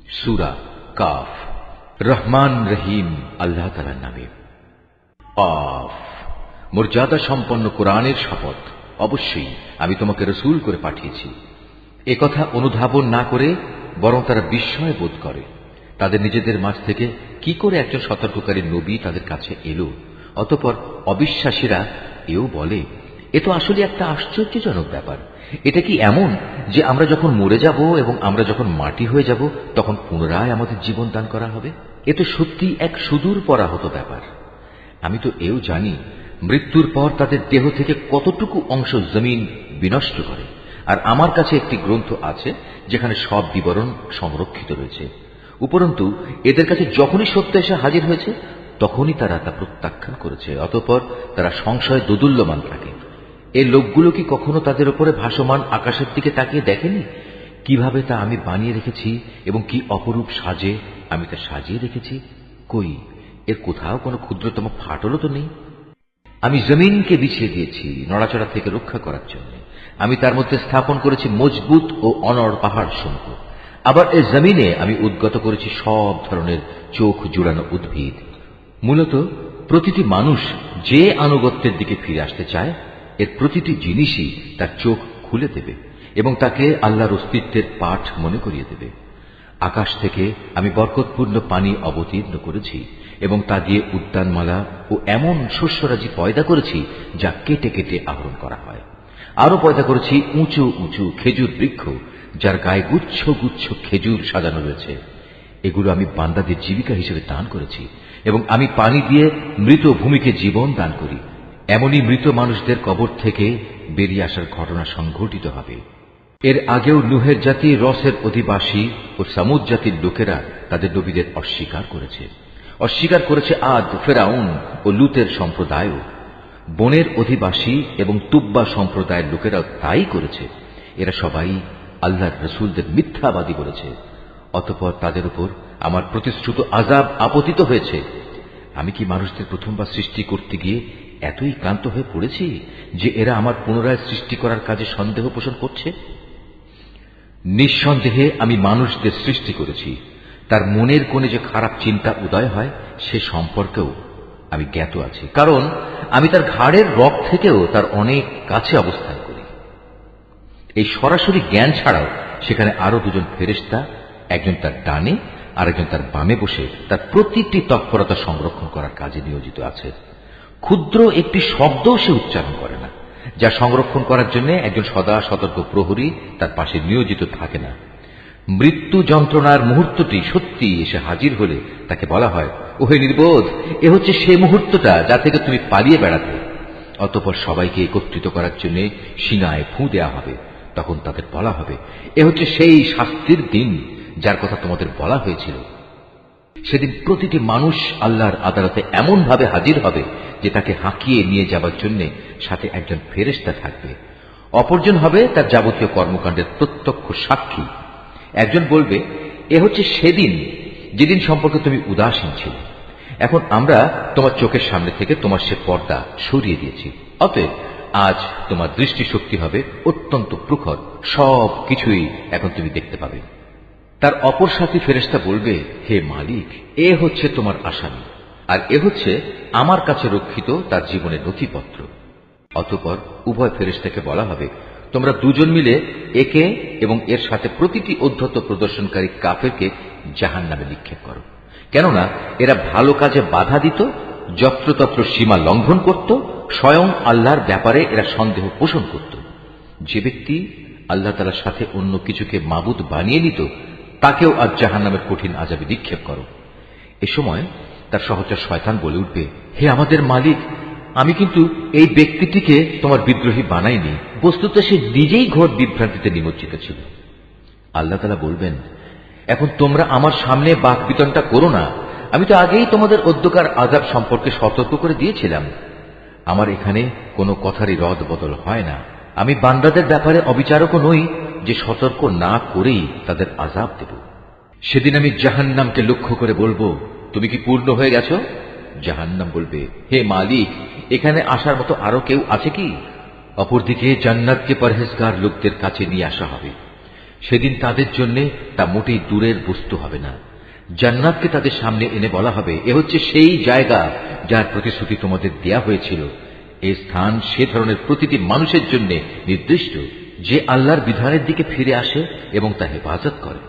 সূরা calf. Rahman রহিম আল্লাহ তাআলার নামে। Calf. মর্যাদা সম্পন্ন কোরআনের শপথ, অবশ্যই আমি তোমাকে রসূল করে পাঠিয়েছি। একথা অনুধাবন না করে বরং তারা বিস্ময় বোধ করে তাদের নিজেদের মাঝ থেকে কি করে একজন সতর্ককারী নবী তাদের কাছে এলো। অতঃপর অবিশ্বাসীরা এও বলে, এ তো আসলে একটা আশ্চর্যজনক ব্যাপার। এটা কি এমন যে আমরা যখন মরে যাব এবং আমরা যখন মাটি হয়ে যাব তখন পুনরায় আমাদের জীবন দান করা হবে? এ তো সত্যি এক সুদূর পরাহত ব্যাপার। আমি তো এও জানি মৃত্যুর পর তাদের দেহ থেকে কতটুকু অংশ জমিন বিনষ্ট করে, আর আমার কাছে একটি গ্রন্থ আছে যেখানে সব বিবরণ সংরক্ষিত রয়েছে। উপরন্তু এদের কাছে যখনই সত্য এসে হাজির হয়েছে তখনই তারা তা প্রত্যাখ্যান করেছে। অতঃপর তারা সংশয় দোদুল্যমান থাকে। এই লোকগুলো কি কখনো তাদের উপরে ভাসমান আকাশের দিকে তাকিয়ে দেখেনি কিভাবে তা আমি বানিয়ে রেখেছি এবং কি অপরূপ সাজে আমি তা সাজিয়ে রেখেছি? কই, এর কোথাও কোনো ক্ষুদ্রতম ফাটলও তো নেই। আমি জমিনকে বিছিয়ে দিয়েছি নড়াচড়া থেকে রক্ষা করার জন্য। আমি তার মধ্যে স্থাপন করেছি মজবুত ও অনড় পাহাড় সমূহ। আবার এই জমিনে আমি উদ্গত করেছি সব ধরনের চোখ জুড়ানো উদ্ভিদ। মূলত প্রতিটি মানুষ যে আনুগত্যের দিকে ফিরে আসতে চায় এর প্রতিটি জিনিসই তার চোখ খুলে দেবে এবং তাকে আল্লাহর অস্তিত্বের পাঠ মনে করিয়ে দেবে। আকাশ থেকে আমি বরকতপূর্ণ পানি অবতীর্ণ করেছি এবং তা দিয়ে উদ্যানমালা ও এমন শস্যরাজি পয়দা করেছি যা কেটে কেটে আহরণ করা হয়। আরো পয়দা করেছি উঁচু উঁচু খেজুর বৃক্ষ যার গায়ে গুচ্ছ গুচ্ছ খেজুর সাজানো রয়েছে। এগুলো আমি বান্দাদের জীবিকা হিসেবে দান করেছি এবং আমি পানি দিয়ে মৃত ভূমিকে জীবন দান করি। এমনই মৃত মানুষদের কবর থেকে বেরিয়ে আসার ঘটনা সংঘটিত হবে। এর আগেও নুহের জাতি, রসের অধিবাসী ও সামুদ জাতির লোকেরা তাদের নবীদের অস্বীকার করেছে। অস্বীকার করেছে আদ, ফেরাউন ও লুতের সম্প্রদায়ও। বনের অধিবাসী এবং তুব্বা সম্প্রদায়ের লোকেরাও তাই করেছে। এরা সবাই আল্লাহর রসুলদের মিথ্যাবাদী বলেছে। অতঃপর তাদের উপর আমার প্রতিশ্রুত আযাব আপতিত হয়েছে। আমি কি মানুষদের প্রথমবার সৃষ্টি করতে গিয়ে এতই ক্লান্ত হয়ে পড়েছি যে এরা আমার পুনরায় সৃষ্টি করার কাজে সন্দেহ পোষণ করছে? নিঃসন্দেহে আমি মানুষদের সৃষ্টি করেছি। তার মনের কোণে যে খারাপ চিন্তা উদয় হয় সে সম্পর্কেও আমি জ্ঞাত আছি, কারণ আমি তার ঘাড়ের রগ থেকেও তার অনেক কাছে অবস্থান করি। এই সরাসরি জ্ঞান ছাড়াও সেখানে আরো দুজন ফেরেশতা, একজন তার ডানে আর একজন তার বামে বসে তার প্রতিটি তৎপরতা সংরক্ষণ করার কাজে নিয়োজিত আছে। ক্ষুদ্র একটি শব্দও সে উচ্চারণ করে না, যা সংরক্ষণ করার জন্য একজন সদা সতর্ক প্রহরী তার পাশে নিয়োজিত থাকে না। মৃত্যু যন্ত্রণার মুহূর্তটি সত্যি এসে হাজির হলে তাকে বলা হয়, ওহে নির্বোধ, এ হচ্ছে সে মুহূর্তটা যা থেকে তুমি পালিয়ে বেড়াতে। অতঃপর সবাইকে একত্রিত করার জন্য সিনায় ফুঁ দেয়া হবে। তখন তাদের বলা হবে, এ হচ্ছে সেই শাস্তির দিন যার কথা তোমাদের বলা হয়েছিল। সেদিন প্রতিটি মানুষ আল্লাহর আদালতে এমন ভাবে হাজির হবে যে তাকে হাঁকিয়ে নিয়ে যাবার জন্য সাথে একজন ফেরেশতা থাকবে। অপরজন হবে তার যাবতীয় কর্মকাণ্ডের প্রত্যক্ষ সাক্ষী। একজন বলবে, এ হচ্ছে সেদিন যেদিন সম্পর্কে তুমি উদাসীন ছিলে। এখন আমরা তোমার চোখের সামনে থেকে তোমার সে পর্দা সরিয়ে দিয়েছি। অতএব আজ তোমার দৃষ্টিশক্তি হবে অত্যন্ত প্রখর, সব কিছুই এখন তুমি দেখতে পাবে। তার অপর সাথী ফেরেশতা বলবে, হে মালিক, এ হচ্ছে তোমার আসামি, আর এ হচ্ছে আমার কাছে রক্ষিত তার জীবনের নথিপত্র। অতঃপর উভয় ফেরেশতাকে বলা হবে, তোমরা দুজন মিলে একে এবং এর সাথে প্রতিটি অধ্যত্ত প্রদর্শনকারী কাফেরকে জাহান্নামে নিক্ষেপ করো। কেননা এরা ভালো কাজে বাধা দিত, যত্রতত্র সীমা লঙ্ঘন করত, স্বয়ং আল্লাহর ব্যাপারে এরা সন্দেহ পোষণ করত। যে ব্যক্তি আল্লাহ তাআলার সাথে অন্য কিছুকে মাবুদ বানিয়ে নিত তাকেও আজ জাহান্নামের কঠিন আযাবে নিক্ষেপ করো। এ সময় তার সহচর শয়তান বলে উঠবে, হে আমাদের মালিক, আমি কিন্তু এই ব্যক্তিটিকে তোমার বিদ্রোহী বানাইনি। বস্তুত সে নিজেই ঘোর বিভ্রান্তিতে নিমজ্জিত ছিল। আল্লাহ তাআলা বলবেন, এখন তোমরা আমার সামনে বাকবিতণ্ডা করো না। আমি তো আগেই তোমাদের অদ্যকার আযাব সম্পর্কে সতর্ক করে দিয়েছিলাম। আমার এখানে কোনো কথারই রদ বদল হয় না। আমি বান্দাদের ব্যাপারে অবিচারকও নই যে সতর্ক না করেই তাদের আযাব দেব। সেদিন আমি জাহান্নামকে লক্ষ্য করে বলবো, তুমি কি পূর্ণ হয়ে গেছো? জাহান্নাম বলবে, হে মালিক, এখানে আসার মতো আরো কেউ আছে কি? অপরদিকে জান্নাতকে পরহেজগার লোকদের কাছে নিয়ে আসা হবে। সেদিন তাদের জন্য তা মোটেই দূরের বস্তু হবে না। জান্নাতকে তাদের সামনে এনে বলা হবে, এ হচ্ছে সেই জায়গা যার প্রতিশ্রুতি তোমাদের দেয়া হয়েছিল। এই স্থান সে ধরনের প্রতিটি মানুষের জন্য নির্দিষ্ট যে আল্লাহর বিধানের দিকে ফিরে আসে এবং তা হেফাজত করে।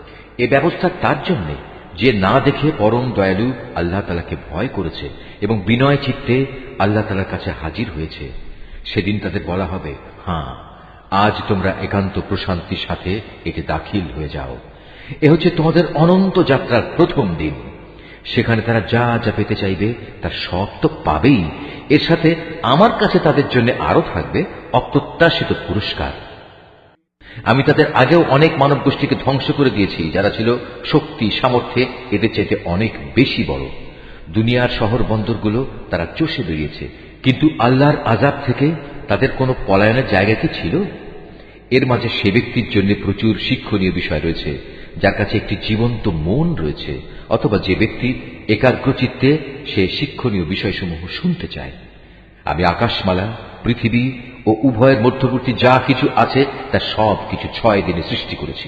এ ব্যবস্থা তার জন্য যে না দেখে পরম দয়ালু আল্লাহ তাআলাকে ভয় করেছে এবং বিনয় চিত্তে আল্লাহ তাআলার কাছে হাজির হয়েছে। সেদিন তাদের বলা হবে, হ্যাঁ, আজ তোমরা একান্ত প্রশান্তির সাথে এতে দাখিল হয়ে যাও। এ হচ্ছে তোমাদের অনন্ত যাত্রার প্রথম দিন। সেখানে তারা যা যা পেতে চাইবে তার সব তো পাবেই। এর সাথে আমার কাছে তাদের জন্য আরো থাকবে অপ্রত্যাশিত পুরস্কার। আমি তাদের আগেও অনেক মানব গোষ্ঠীকে ধ্বংস করে দিয়েছি, যারা ছিল শক্তি সামর্থ্যে এদের চাইতে অনেক বেশি বড়। দুনিয়ার শহর বন্দরগুলো তারা চষে বেরিয়েছে, কিন্তু আল্লাহর আযাব থেকে তাদের কোনো পলায়নের জায়গা কি ছিল? এর মাঝে সে ব্যক্তির জন্য প্রচুর শিক্ষণীয় বিষয় রয়েছে যার কাছে একটি জীবন্ত মন রয়েছে, অথবা যে ব্যক্তি একাগ্রচিত্তে সে শিক্ষণীয় বিষয়সমূহ শুনতে চায়। আমি আকাশমালা, পৃথিবী ও উভয়ের মধ্যবর্তী যা কিছু আছে তা সব কিছু 6 দিনে সৃষ্টি করেছি।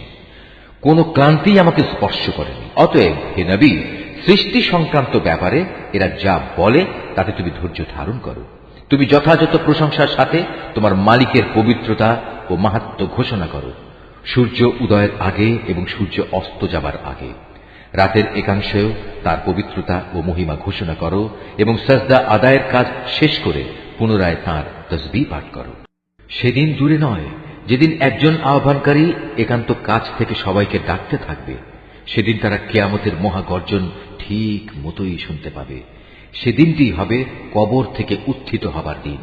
কোন ক্লান্তি আমাকে স্পর্শ করেনি। অতএব হে নবী, সৃষ্টি সংক্রান্ত ব্যাপারে এরা যা বলে তাতে তুমি ধৈর্য ধারণ করো। তুমি যথাযথ প্রশংসার সাথে তোমার মালিকের পবিত্রতা ও মাহাত্ম্য ঘোষণা করো, সূর্য উদয়ের আগে এবং সূর্য অস্ত যাবার আগে। রাতের একাংশেও তার পবিত্রতা ও মহিমা ঘোষণা করো এবং সাজদা আদায়ের কাজ শেষ করে পুনরায় তাঁর তসবিহ পাঠ করো। সেদিন দূরে নয় যেদিন একজন আহ্বানকারী একান্ত কাছ থেকে সবাইকে ডাকতে থাকবে। সেদিন তারা কিয়ামতের মহাগর্জন ঠিক মতোই শুনতে পাবে। সেদিনটি হবে কবর থেকে উত্থিত হবার দিন।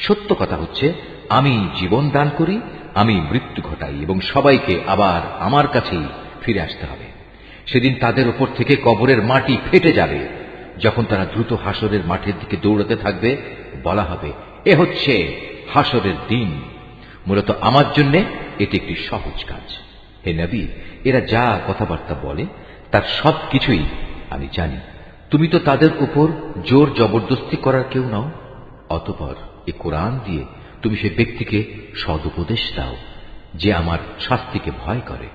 সত্য কথা হচ্ছে, আমি জীবন দান করি, আমি মৃত্যু ঘটাই এবং সবাইকে আবার আমার কাছেই ফিরে আসতে হবে। সেদিন তাদের উপর থেকে কবরের মাটি ফেটে যাবে। যখন তারা দ্রুত হাসরের মাঠের দিকে দৌড়াতে থাকবে, বলা হবে, এ হচ্ছে হাসরের দিন। মূলত আমার জন্য এটি একটি সহজ কাজ। হে নবী, এরা যা কথাবার্তা বলে তার সব কিছুই আমি জানি। তুমি তো তাদের উপর জোর জবরদস্তি করার কেউ নও। অতঃপর এ কোরআন দিয়ে তুমি সে ব্যক্তিকে সদুপদেশ দাও যে আমার শাস্তিকে ভয় করে।